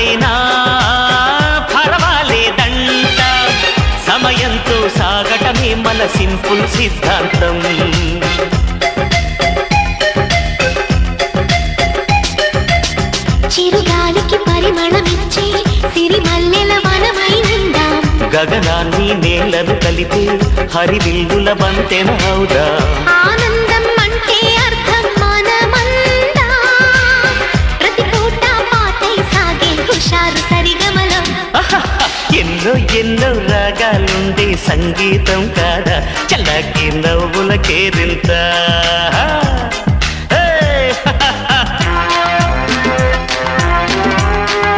నాడైనా పర్వాలేదంట సమయంతో సాగటమే మన సింపుల్ సిద్ధాంతం చిరుగాలికి పరిమళమిచ్చే సిరిమల్లెల వనమై ఉందాం గగనాన్ని నేలను కలిపే హరివిల్లుల వంతెన అవుదా ఆనందం అంటే అర్థం మనమందా ప్రతి పూట పాటై సాగే హుషారు సరిగమలో ఎన్నో ఎన్నో రాగాలుండే సంగీతం కాదా చల్లకి నవ్వుల కేరింత